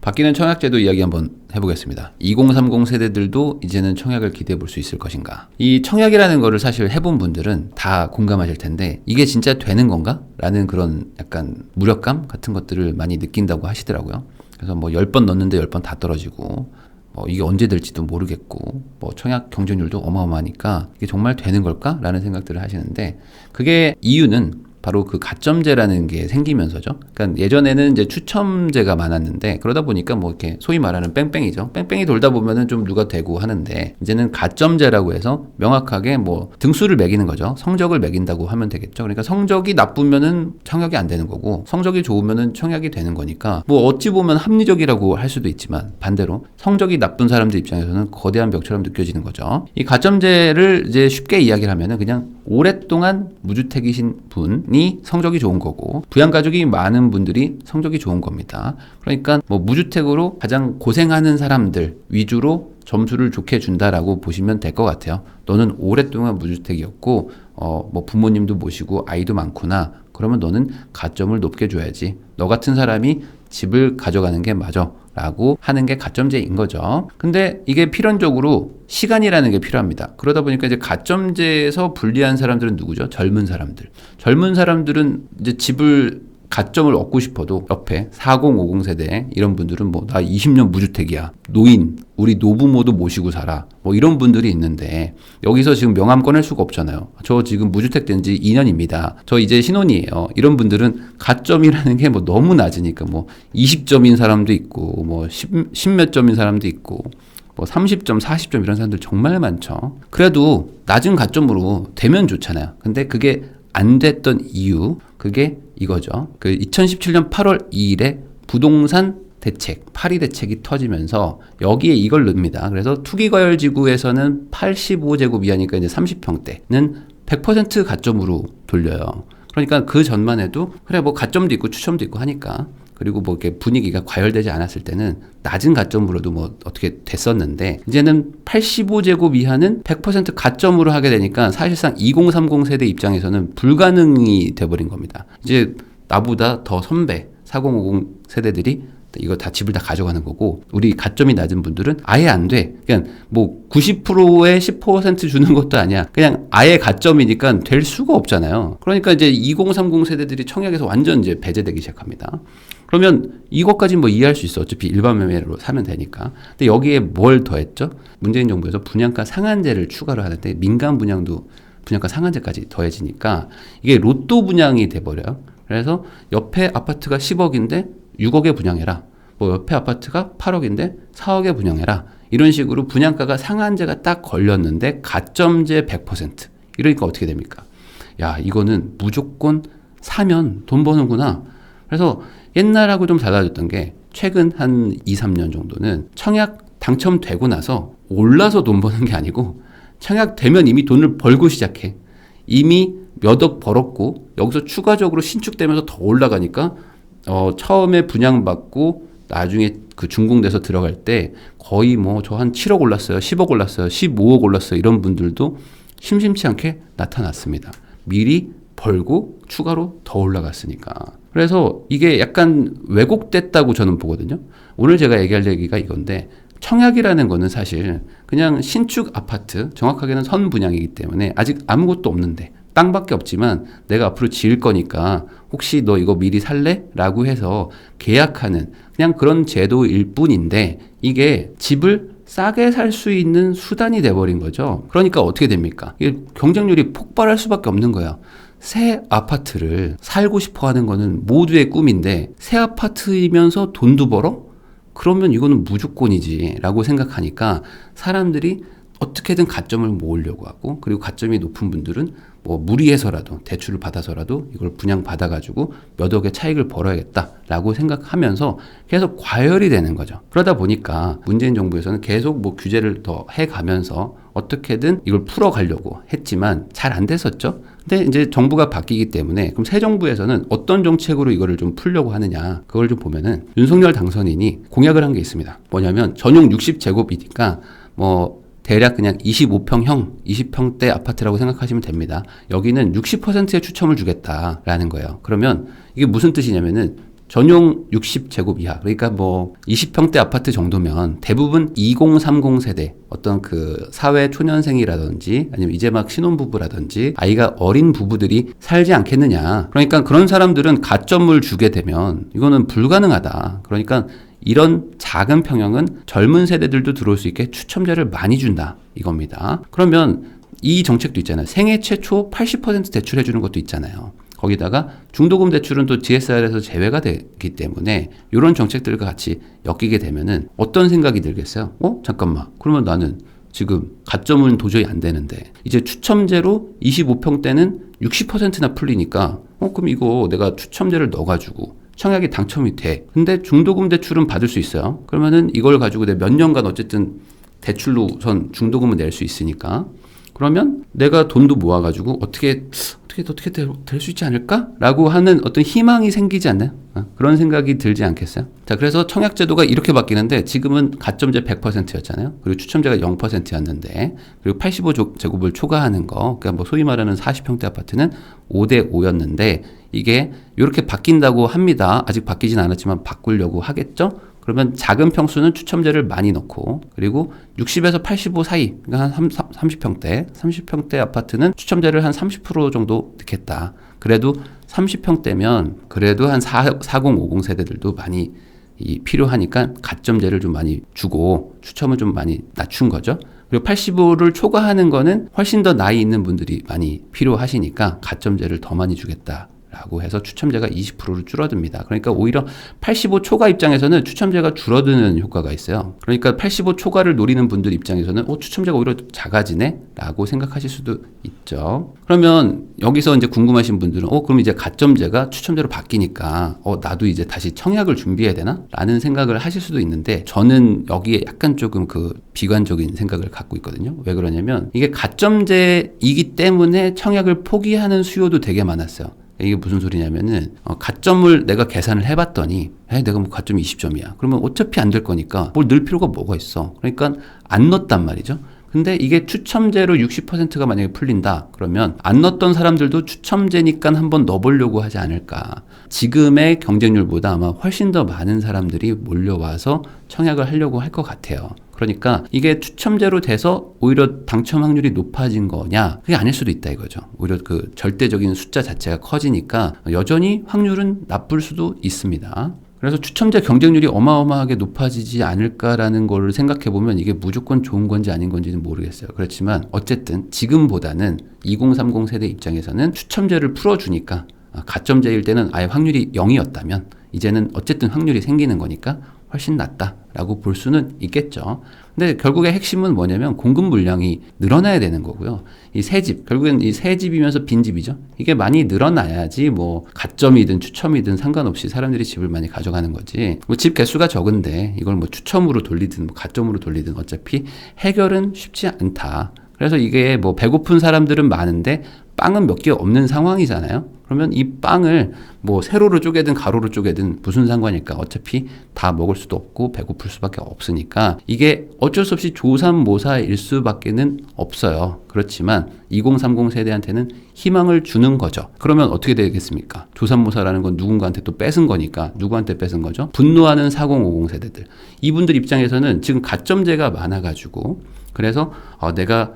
바뀌는 청약제도 이야기 한번 해보겠습니다. 2030 세대들도 이제는 청약을 기대해 볼 수 있을 것인가. 이 청약이라는 거를 사실 해본 분들은 다 공감하실 텐데 이게 진짜 되는 건가? 라는 그런 약간 무력감 같은 것들을 많이 느낀다고 하시더라고요. 그래서 뭐 10번 넣었는데 10번 다 떨어지고 이게 언제 될지도 모르겠고 청약 경쟁률도 어마어마하니까 이게 정말 되는 걸까? 라는 생각들을 하시는데 그게 이유는 바로 그 가점제라는 게 생기면서죠. 그러니까 예전에는 이제 추첨제가 많았는데 그러다 보니까 뭐 이렇게 소위 말하는 뺑뺑이죠. 뺑뺑이 돌다 보면은 좀 누가 되고 하는데 이제는 가점제라고 해서 명확하게 뭐 등수를 매기는 거죠. 성적을 매긴다고 하면 되겠죠. 그러니까 성적이 나쁘면은 청약이 안 되는 거고 성적이 좋으면은 청약이 되는 거니까 뭐 어찌 보면 합리적이라고 할 수도 있지만 반대로 성적이 나쁜 사람들 입장에서는 거대한 벽처럼 느껴지는 거죠. 이 가점제를 이제 쉽게 이야기를 하면은 그냥 오랫동안 무주택이신 분이 성적이 좋은 거고 부양가족이 많은 분들이 성적이 좋은 겁니다. 그러니까 뭐 무주택으로 가장 고생하는 사람들 위주로 점수를 좋게 준다라고 보시면 될 것 같아요. 너는 오랫동안 무주택이었고 뭐 부모님도 모시고 아이도 많구나. 그러면 너는 가점을 높게 줘야지. 너 같은 사람이 집을 가져가는 게 맞아. 라고 하는 게 가점제인 거죠. 근데 이게 필연적으로 시간이라는 게 필요합니다. 그러다 보니까 이제 가점제에서 불리한 사람들은 누구죠? 젊은 사람들. 젊은 사람들은 이제 집을 가점을 얻고 싶어도 옆에 4050 세대 이런 분들은 뭐 나 20년 무주택이야. 노인, 우리 노부모도 모시고 살아. 뭐 이런 분들이 있는데 여기서 지금 명함 꺼낼 수가 없잖아요. 저 지금 무주택 된 지 2년입니다. 저 이제 신혼이에요. 이런 분들은 가점이라는 게 뭐 너무 낮으니까 뭐 20점인 사람도 있고 뭐 10몇 점인 사람도 있고 뭐 30점, 40점 이런 사람들 정말 많죠. 그래도 낮은 가점으로 되면 좋잖아요. 근데 그게 안 됐던 이유 그게 이거죠. 그 2017년 8월 2일에 부동산 대책, 파리 대책이 터지면서 여기에 이걸 넣습니다. 그래서 투기과열지구에서는 85제곱 이하니까 이제 30평대는 100% 가점으로 돌려요. 그러니까 그 전만 해도 그래 뭐 가점도 있고 추첨도 있고 하니까 그리고 뭐 이렇게 분위기가 과열되지 않았을 때는 낮은 가점으로도 뭐 어떻게 됐었는데 이제는 85제곱 이하는 100% 가점으로 하게 되니까 사실상 2030 세대 입장에서는 불가능이 돼버린 겁니다. 이제 나보다 더 선배 4050 세대들이 이거 다 집을 다 가져가는 거고 우리 가점이 낮은 분들은 아예 안 돼. 그냥 뭐 90%에 10% 주는 것도 아니야. 그냥 아예 가점이니까 될 수가 없잖아요. 그러니까 이제 2030 세대들이 청약에서 완전 이제 배제되기 시작합니다. 그러면 이것까지 뭐 이해할 수 있어. 어차피 일반 매매로 사면 되니까. 근데 여기에 뭘 더했죠? 문재인 정부에서 분양가 상한제를 추가를 하는데 민간 분양도 분양가 상한제까지 더해지니까 이게 로또 분양이 돼버려요. 그래서 옆에 아파트가 10억인데 6억에 분양해라. 뭐 옆에 아파트가 8억인데 4억에 분양해라. 이런 식으로 분양가가 상한제가 딱 걸렸는데 가점제 100%. 이러니까 어떻게 됩니까? 야, 이거는 무조건 사면 돈 버는구나. 그래서 옛날하고 좀 달라졌던 게 최근 한 2, 3년 정도는 청약 당첨되고 나서 올라서 돈 버는 게 아니고 청약되면 이미 돈을 벌고 시작해. 이미 몇 억 벌었고 여기서 추가적으로 신축되면서 더 올라가니까 처음에 분양받고 나중에 그 준공돼서 들어갈 때 거의 뭐 저 한 7억 올랐어요. 10억 올랐어요. 15억 올랐어요. 이런 분들도 심심치 않게 나타났습니다. 미리 벌고 추가로 더 올라갔으니까. 그래서 이게 약간 왜곡됐다고 저는 보거든요. 오늘 제가 얘기할 얘기가 이건데 청약이라는 거는 사실 그냥 신축 아파트, 정확하게는 선분양이기 때문에 아직 아무것도 없는데 땅밖에 없지만 내가 앞으로 지을 거니까 혹시 너 이거 미리 살래? 라고 해서 계약하는 그냥 그런 제도일 뿐인데 이게 집을 싸게 살 수 있는 수단이 돼버린 거죠. 그러니까 어떻게 됩니까? 이게 경쟁률이 폭발할 수밖에 없는 거야. 새 아파트를 살고 싶어 하는 거는 모두의 꿈인데 새 아파트이면서 돈도 벌어? 그러면 이거는 무조건이지 라고 생각하니까 사람들이 어떻게든 가점을 모으려고 하고 그리고 가점이 높은 분들은 뭐 무리해서라도 대출을 받아서라도 이걸 분양받아가지고 몇 억의 차익을 벌어야겠다라고 생각하면서 계속 과열이 되는 거죠. 그러다 보니까 문재인 정부에서는 계속 뭐 규제를 더 해가면서 어떻게든 이걸 풀어가려고 했지만 잘 안 됐었죠. 근데 이제 정부가 바뀌기 때문에 그럼 새 정부에서는 어떤 정책으로 이거를 좀 풀려고 하느냐 그걸 좀 보면은 윤석열 당선인이 공약을 한 게 있습니다. 뭐냐면 전용 60제곱이니까 뭐 대략 그냥 25평형, 20평대 아파트라고 생각하시면 됩니다. 여기는 60%의 추첨을 주겠다라는 거예요. 그러면 이게 무슨 뜻이냐면은 전용 60제곱 이하, 그러니까 뭐 20평대 아파트 정도면 대부분 2030 세대, 어떤 그 사회 초년생이라든지 아니면 이제 막 신혼부부라든지 아이가 어린 부부들이 살지 않겠느냐. 그러니까 그런 사람들은 가점을 주게 되면 이거는 불가능하다. 그러니까 이런 작은 평형은 젊은 세대들도 들어올 수 있게 추첨제를 많이 준다 이겁니다. 그러면 이 정책도 있잖아요. 생애 최초 80% 대출해 주는 것도 있잖아요. 거기다가 중도금 대출은 또 DSR에서 제외가 되기 때문에 이런 정책들과 같이 엮이게 되면은 어떤 생각이 들겠어요? 잠깐만. 그러면 나는 지금 가점은 도저히 안 되는데 이제 추첨제로 25평대는 60%나 풀리니까 그럼 이거 내가 추첨제를 넣어가지고 청약이 당첨이 돼. 근데 중도금 대출은 받을 수 있어요. 그러면은 이걸 가지고 내가 몇 년간 어쨌든 대출로 우선 중도금을 낼 수 있으니까 그러면 내가 돈도 모아가지고 어떻게 될 수 있지 않을까? 라고 하는 어떤 희망이 생기지 않나요? 그런 생각이 들지 않겠어요? 자, 그래서 청약제도가 이렇게 바뀌는데 지금은 가점제 100%였잖아요. 그리고 추첨제가 0%였는데 그리고 85제곱을 초과하는 거, 그러니까 뭐 소위 말하는 40평대 아파트는 5대 5였는데 이게 이렇게 바뀐다고 합니다. 아직 바뀌진 않았지만 바꾸려고 하겠죠? 그러면 작은 평수는 추첨제를 많이 넣고 그리고 60에서 85 사이, 그러니까 한 30평대 아파트는 추첨제를 한 30% 정도 넣겠다. 그래도 30평대면 그래도 한 4050 세대들도 많이 필요하니까 가점제를 좀 많이 주고 추첨을 좀 많이 낮춘 거죠. 그리고 85를 초과하는 거는 훨씬 더 나이 있는 분들이 많이 필요하시니까 가점제를 더 많이 주겠다. 라고 해서 추첨제가 20%로 줄어듭니다. 그러니까 오히려 85 초과 입장에서는 추첨제가 줄어드는 효과가 있어요. 그러니까 85 초과를 노리는 분들 입장에서는 추첨제가 오히려 작아지네? 라고 생각하실 수도 있죠. 그러면 여기서 이제 궁금하신 분들은 그럼 이제 가점제가 추첨제로 바뀌니까 나도 이제 다시 청약을 준비해야 되나? 라는 생각을 하실 수도 있는데 저는 여기에 약간 조금 그 비관적인 생각을 갖고 있거든요. 왜 그러냐면 이게 가점제이기 때문에 청약을 포기하는 수요도 되게 많았어요. 이게 무슨 소리냐면은 가점을 내가 계산을 해봤더니 내가 뭐 가점이 20점이야. 그러면 어차피 안 될 거니까 뭘 넣을 필요가 뭐가 있어. 그러니까 안 넣었단 말이죠. 근데 이게 추첨제로 60%가 만약에 풀린다 그러면 안 넣었던 사람들도 추첨제니까 한번 넣어보려고 하지 않을까. 지금의 경쟁률보다 아마 훨씬 더 많은 사람들이 몰려와서 청약을 하려고 할 것 같아요. 그러니까 이게 추첨제로 돼서 오히려 당첨 확률이 높아진 거냐? 그게 아닐 수도 있다 이거죠. 오히려 그 절대적인 숫자 자체가 커지니까 여전히 확률은 나쁠 수도 있습니다. 그래서 추첨제 경쟁률이 어마어마하게 높아지지 않을까라는 걸 생각해 보면 이게 무조건 좋은 건지 아닌 건지는 모르겠어요. 그렇지만 어쨌든 지금보다는 2030 세대 입장에서는 추첨제를 풀어주니까 가점제일 때는 아예 확률이 0이었다면 이제는 어쨌든 확률이 생기는 거니까 훨씬 낫다라고 볼 수는 있겠죠. 근데 결국의 핵심은 뭐냐면 공급 물량이 늘어나야 되는 거고요. 이 새 집, 결국엔 이 새 집이면서 빈 집이죠. 이게 많이 늘어나야지 뭐 가점이든 추첨이든 상관없이 사람들이 집을 많이 가져가는 거지. 뭐 집 개수가 적은데 이걸 뭐 추첨으로 돌리든 뭐 가점으로 돌리든 어차피 해결은 쉽지 않다. 그래서 이게 뭐 배고픈 사람들은 많은데 빵은 몇 개 없는 상황이잖아요. 그러면 이 빵을 뭐 세로로 쪼개든 가로로 쪼개든 무슨 상관일까? 어차피 다 먹을 수도 없고 배고플 수밖에 없으니까 이게 어쩔 수 없이 조삼모사일 수밖에는 없어요. 그렇지만 2030 세대한테는 희망을 주는 거죠. 그러면 어떻게 되겠습니까? 조삼모사라는 건 누군가한테 또 뺏은 거니까 누구한테 뺏은 거죠? 분노하는 4050 세대들. 이분들 입장에서는 지금 가점제가 많아가지고 그래서 내가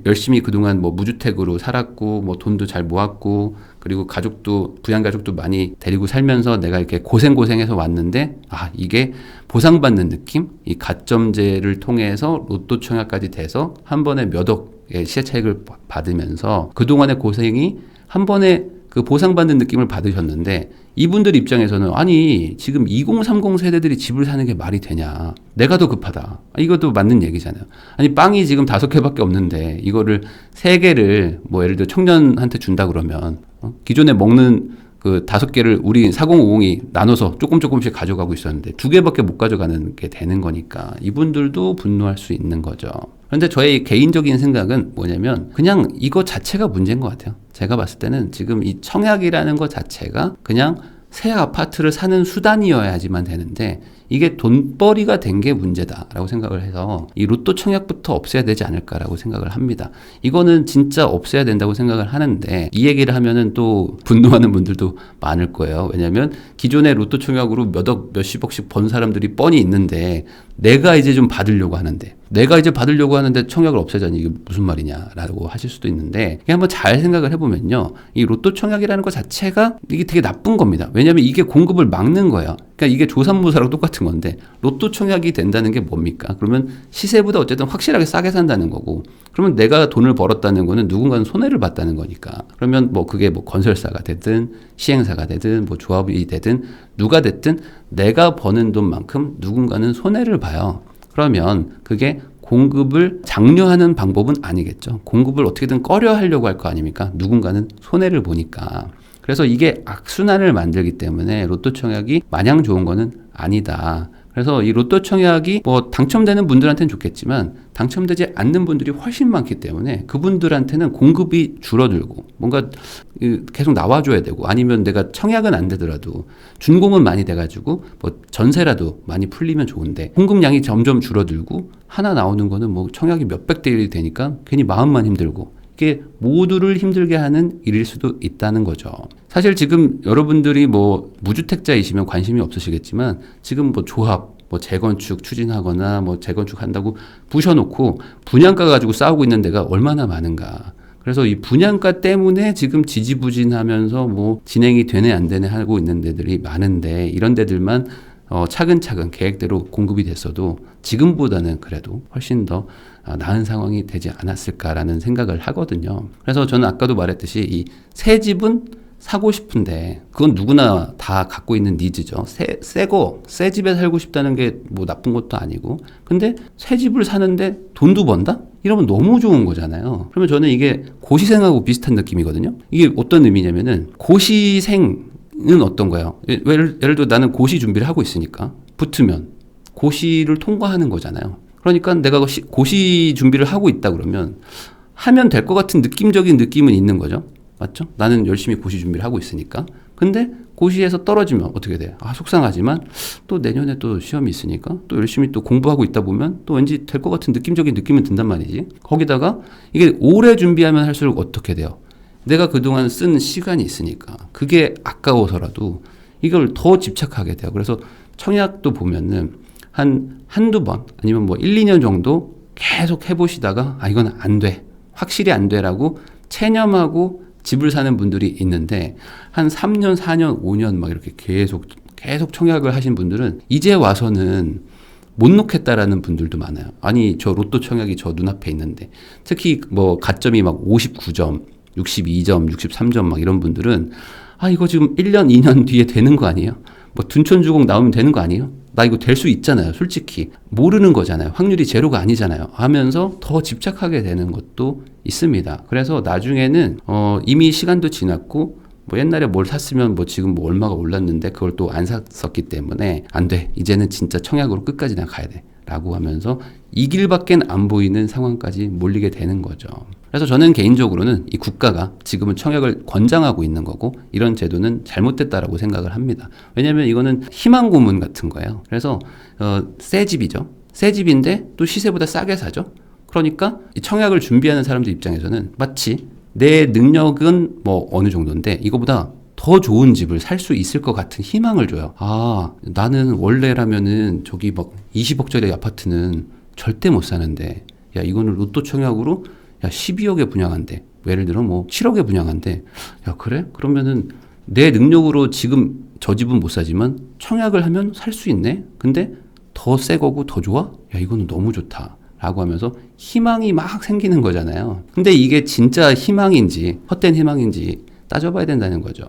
열심히 그동안 뭐 무주택으로 살았고 뭐 돈도 잘 모았고 그리고 가족도 부양가족도 많이 데리고 살면서 내가 이렇게 고생해서 왔는데 이게 보상받는 느낌? 이 가점제를 통해서 로또 청약까지 돼서 한 번에 몇 억의 시세 차익을 받으면서 그동안의 고생이 한 번에 그 보상받는 느낌을 받으셨는데 이분들 입장에서는 아니 지금 2030 세대들이 집을 사는 게 말이 되냐. 내가 더 급하다. 이것도 맞는 얘기잖아요. 아니 빵이 지금 5개밖에 없는데 이거를 3개를 뭐 예를 들어 청년한테 준다 그러면 기존에 먹는 그 5개를 우리 4050이 나눠서 조금씩 가져가고 있었는데 2개밖에 못 가져가는 게 되는 거니까 이분들도 분노할 수 있는 거죠. 그런데 저의 개인적인 생각은 뭐냐면 그냥 이거 자체가 문제인 것 같아요. 제가 봤을 때는 지금 이 청약이라는 것 자체가 그냥 새 아파트를 사는 수단이어야지만 되는데 이게 돈벌이가 된 게 문제다라고 생각을 해서 이 로또 청약부터 없애야 되지 않을까라고 생각을 합니다. 이거는 진짜 없애야 된다고 생각을 하는데 이 얘기를 하면은 또 분노하는 분들도 많을 거예요. 왜냐하면 기존의 로또 청약으로 몇억 몇십억씩 번 사람들이 뻔히 있는데 내가 이제 좀 받으려고 하는데 청약을 없애자니 이게 무슨 말이냐라고 하실 수도 있는데 한번 잘 생각을 해보면요. 이 로또 청약이라는 것 자체가 이게 되게 나쁜 겁니다. 왜냐하면 이게 공급을 막는 거예요. 그러니까 이게 조삼모사랑 똑같은 건데 로또 청약이 된다는 게 뭡니까? 그러면 시세보다 어쨌든 확실하게 싸게 산다는 거고 그러면 내가 돈을 벌었다는 거는 누군가는 손해를 봤다는 거니까 그러면 뭐 그게 뭐 건설사가 되든 시행사가 되든 뭐 조합이 되든 누가 됐든 내가 버는 돈만큼 누군가는 손해를 봐요. 그러면 그게 공급을 장려하는 방법은 아니겠죠. 공급을 어떻게든 꺼려 하려고 할 거 아닙니까? 누군가는 손해를 보니까. 그래서 이게 악순환을 만들기 때문에 로또 청약이 마냥 좋은 거는 아니다. 그래서 이 로또 청약이 뭐 당첨되는 분들한테는 좋겠지만 당첨되지 않는 분들이 훨씬 많기 때문에 그분들한테는 공급이 줄어들고 뭔가 계속 나와줘야 되고 아니면 내가 청약은 안 되더라도 준공은 많이 돼가지고 뭐 전세라도 많이 풀리면 좋은데 공급량이 점점 줄어들고 하나 나오는 거는 뭐 청약이 몇백 대 1이 되니까 괜히 마음만 힘들고 이게 모두를 힘들게 하는 일일 수도 있다는 거죠. 사실 지금 여러분들이 뭐 무주택자이시면 관심이 없으시겠지만 지금 뭐 조합, 뭐 재건축 추진하거나 뭐 재건축 한다고 부셔놓고 분양가 가지고 싸우고 있는 데가 얼마나 많은가. 그래서 이 분양가 때문에 지금 지지부진하면서 뭐 진행이 되네 안 되네 하고 있는 데들이 많은데 이런 데들만 차근차근 계획대로 공급이 됐어도 지금보다는 그래도 훨씬 더 나은 상황이 되지 않았을까라는 생각을 하거든요. 그래서 저는 아까도 말했듯이 이 새 집은 사고 싶은데 그건 누구나 다 갖고 있는 니즈죠. 새 집에 살고 싶다는 게 뭐 나쁜 것도 아니고 근데 새 집을 사는데 돈도 번다? 이러면 너무 좋은 거잖아요. 그러면 저는 이게 고시생하고 비슷한 느낌이거든요. 이게 어떤 의미냐면은 고시생은 어떤 거예요? 예를 들어 나는 고시 준비를 하고 있으니까 붙으면 고시를 통과하는 거잖아요. 그러니까 내가 고시 준비를 하고 있다 그러면 하면 될 것 같은 느낌적인 느낌은 있는 거죠. 맞죠? 나는 열심히 고시 준비를 하고 있으니까. 근데 고시에서 떨어지면 어떻게 돼? 속상하지만 또 내년에 또 시험이 있으니까 또 열심히 또 공부하고 있다 보면 또 왠지 될 것 같은 느낌적인 느낌은 든단 말이지. 거기다가 이게 오래 준비하면 할수록 어떻게 돼요? 내가 그동안 쓴 시간이 있으니까 그게 아까워서라도 이걸 더 집착하게 돼요. 그래서 청약도 보면은 한두 번 아니면 뭐 1, 2년 정도 계속 해보시다가 이건 안 돼. 확실히 안 돼라고 체념하고 집을 사는 분들이 있는데 한 3년, 4년, 5년 막 이렇게 계속 청약을 하신 분들은 이제 와서는 못 놓겠다라는 분들도 많아요. 아니 저 로또 청약이 저 눈앞에 있는데 특히 뭐 가점이 막 59점, 62점, 63점 막 이런 분들은 이거 지금 1년, 2년 뒤에 되는 거 아니에요? 뭐 둔촌주공 나오면 되는 거 아니에요? 나 이거 될 수 있잖아요. 솔직히 모르는 거잖아요. 확률이 제로가 아니잖아요. 하면서 더 집착하게 되는 것도 있습니다. 그래서 나중에는 이미 시간도 지났고 뭐 옛날에 뭘 샀으면 뭐 지금 뭐 얼마가 올랐는데 그걸 또 안 샀었기 때문에 안 돼. 이제는 진짜 청약으로 끝까지 나 가야 돼. 라고 하면서 이 길밖엔 안 보이는 상황까지 몰리게 되는 거죠. 그래서 저는 개인적으로는 이 국가가 지금은 청약을 권장하고 있는 거고 이런 제도는 잘못됐다라고 생각을 합니다. 왜냐하면 이거는 희망 고문 같은 거예요. 그래서 새 집이죠. 새 집인데 또 시세보다 싸게 사죠. 그러니까 이 청약을 준비하는 사람들 입장에서는 마치 내 능력은 뭐 어느 정도인데 이거보다 더 좋은 집을 살 수 있을 것 같은 희망을 줘요. 나는 원래라면은 저기 막 20억짜리 아파트는 절대 못 사는데 야 이거는 로또 청약으로 12억에 분양한대. 예를 들어 뭐 7억에 분양한대. 야 그래? 그러면은 내 능력으로 지금 저 집은 못 사지만 청약을 하면 살 수 있네. 근데 더 새 거고 더 좋아? 야 이거는 너무 좋다. 라고 하면서 희망이 막 생기는 거잖아요. 근데 이게 진짜 희망인지 헛된 희망인지 따져봐야 된다는 거죠.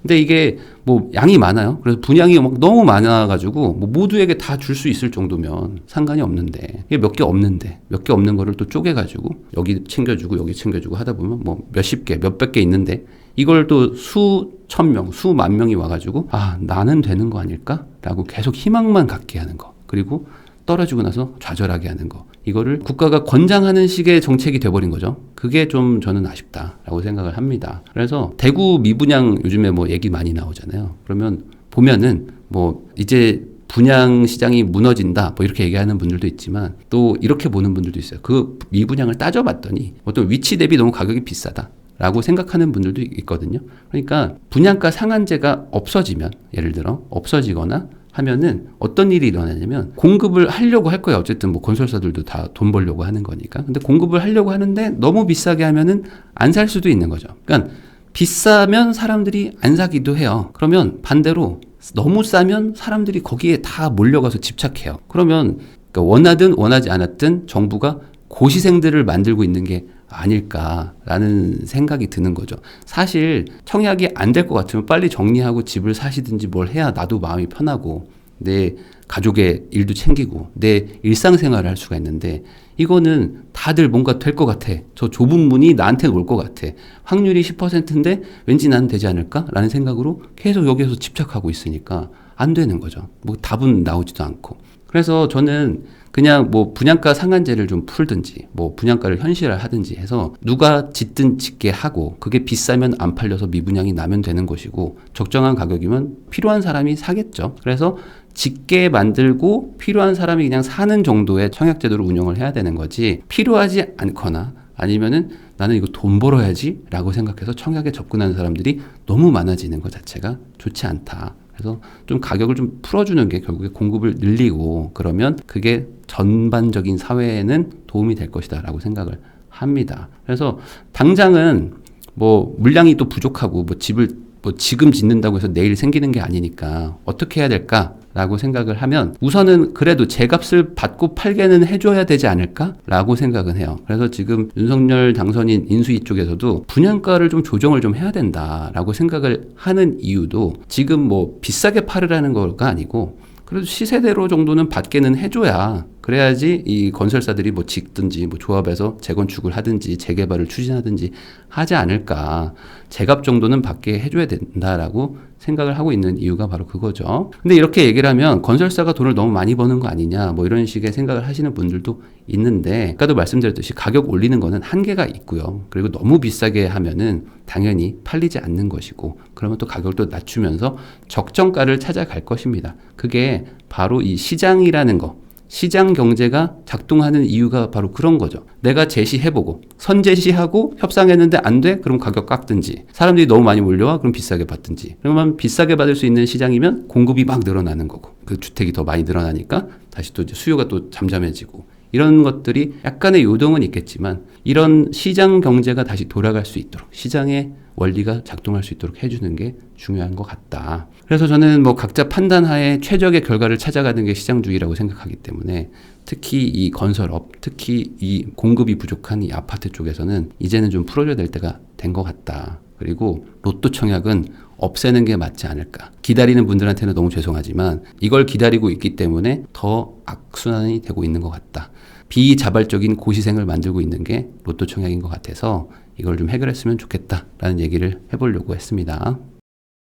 근데 이게 뭐 양이 많아요. 그래서 분양이 막 너무 많아가지고 뭐 모두에게 다 줄 수 있을 정도면 상관이 없는데 이게 몇 개 없는 거를 또 쪼개가지고 여기 챙겨주고 여기 챙겨주고 하다 보면 뭐 몇십 개, 몇백 개 있는데 이걸 또 수천 명, 수만 명이 와가지고 나는 되는 거 아닐까라고 계속 희망만 갖게 하는 거. 그리고 떨어지고 나서 좌절하게 하는 거. 이거를 국가가 권장하는 식의 정책이 돼버린 거죠. 그게 좀 저는 아쉽다라고 생각을 합니다. 그래서 대구 미분양 요즘에 뭐 얘기 많이 나오잖아요. 그러면 보면은 뭐 이제 분양 시장이 무너진다 뭐 이렇게 얘기하는 분들도 있지만 또 이렇게 보는 분들도 있어요. 그 미분양을 따져봤더니 어떤 위치 대비 너무 가격이 비싸다 라고 생각하는 분들도 있거든요. 그러니까 분양가 상한제가 없어지면, 예를 들어 없어지거나 하면은 어떤 일이 일어나냐면 공급을 하려고 할 거예요. 어쨌든 뭐 건설사들도 다 돈 벌려고 하는 거니까. 근데 공급을 하려고 하는데 너무 비싸게 하면은 안 살 수도 있는 거죠. 그러니까 비싸면 사람들이 안 사기도 해요. 그러면 반대로 너무 싸면 사람들이 거기에 다 몰려가서 집착해요. 그러면 그러니까 원하든 원하지 않았든 정부가 고시생들을 만들고 있는 게 아닐까라는 생각이 드는 거죠. 사실 청약이 안 될 것 같으면 빨리 정리하고 집을 사시든지 뭘 해야 나도 마음이 편하고 내 가족의 일도 챙기고 내 일상생활을 할 수가 있는데, 이거는 다들 뭔가 될 것 같아. 저 좁은 문이 나한테 올 것 같아. 확률이 10%인데 왠지 나는 되지 않을까라는 생각으로 계속 여기에서 집착하고 있으니까 안 되는 거죠. 뭐 답은 나오지도 않고. 그래서 저는 그냥 뭐 분양가 상한제를 좀 풀든지 뭐 분양가를 현실화하든지 해서 누가 짓든 짓게 하고, 그게 비싸면 안 팔려서 미분양이 나면 되는 것이고 적정한 가격이면 필요한 사람이 사겠죠. 그래서 짓게 만들고 필요한 사람이 그냥 사는 정도의 청약제도를 운영을 해야 되는 거지, 필요하지 않거나 아니면은 나는 이거 돈 벌어야지 라고 생각해서 청약에 접근하는 사람들이 너무 많아지는 것 자체가 좋지 않다. 그래서 좀 가격을 좀 풀어주는 게 결국에 공급을 늘리고, 그러면 그게 전반적인 사회에는 도움이 될 것이다 라고 생각을 합니다. 그래서 당장은 뭐 물량이 또 부족하고 뭐 집을 뭐 지금 짓는다고 해서 내일 생기는 게 아니니까 어떻게 해야 될까라고 생각을 하면 우선은 그래도 제값을 받고 팔게는 해줘야 되지 않을까라고 생각은 해요. 그래서 지금 윤석열 당선인 인수위 쪽에서도 분양가를 좀 조정을 좀 해야 된다라고 생각을 하는 이유도 지금 뭐 비싸게 팔으라는 거가 아니고 그래도 시세대로 정도는 받게는 해줘야, 그래야지 이 건설사들이 뭐 짓든지 뭐 조합해서 재건축을 하든지 재개발을 추진하든지 하지 않을까. 제값 정도는 받게 해줘야 된다라고 생각을 하고 있는 이유가 바로 그거죠. 근데 이렇게 얘기를 하면 건설사가 돈을 너무 많이 버는 거 아니냐 뭐 이런 식의 생각을 하시는 분들도 있는데, 아까도 말씀드렸듯이 가격 올리는 거는 한계가 있고요. 그리고 너무 비싸게 하면은 당연히 팔리지 않는 것이고, 그러면 또 가격을 또 낮추면서 적정가를 찾아갈 것입니다. 그게 바로 이 시장이라는 거, 시장 경제가 작동하는 이유가 바로 그런 거죠. 내가 제시해보고 선제시하고 협상했는데 안 돼? 그럼 가격 깎든지, 사람들이 너무 많이 몰려와? 그럼 비싸게 받든지. 그러면 비싸게 받을 수 있는 시장이면 공급이 막 늘어나는 거고, 그 주택이 더 많이 늘어나니까 다시 또 이제 수요가 또 잠잠해지고, 이런 것들이 약간의 요동은 있겠지만 이런 시장 경제가 다시 돌아갈 수 있도록, 시장의 원리가 작동할 수 있도록 해주는 게 중요한 것 같다. 그래서 저는 뭐 각자 판단하에 최적의 결과를 찾아가는 게 시장주의라고 생각하기 때문에, 특히 이 건설업, 특히 이 공급이 부족한 이 아파트 쪽에서는 이제는 좀 풀어줘야 될 때가 된 것 같다. 그리고 로또 청약은 없애는 게 맞지 않을까. 기다리는 분들한테는 너무 죄송하지만 이걸 기다리고 있기 때문에 더 악순환이 되고 있는 것 같다. 비자발적인 고시생을 만들고 있는 게 로또 청약인 것 같아서 이걸 좀 해결했으면 좋겠다라는 얘기를 해보려고 했습니다.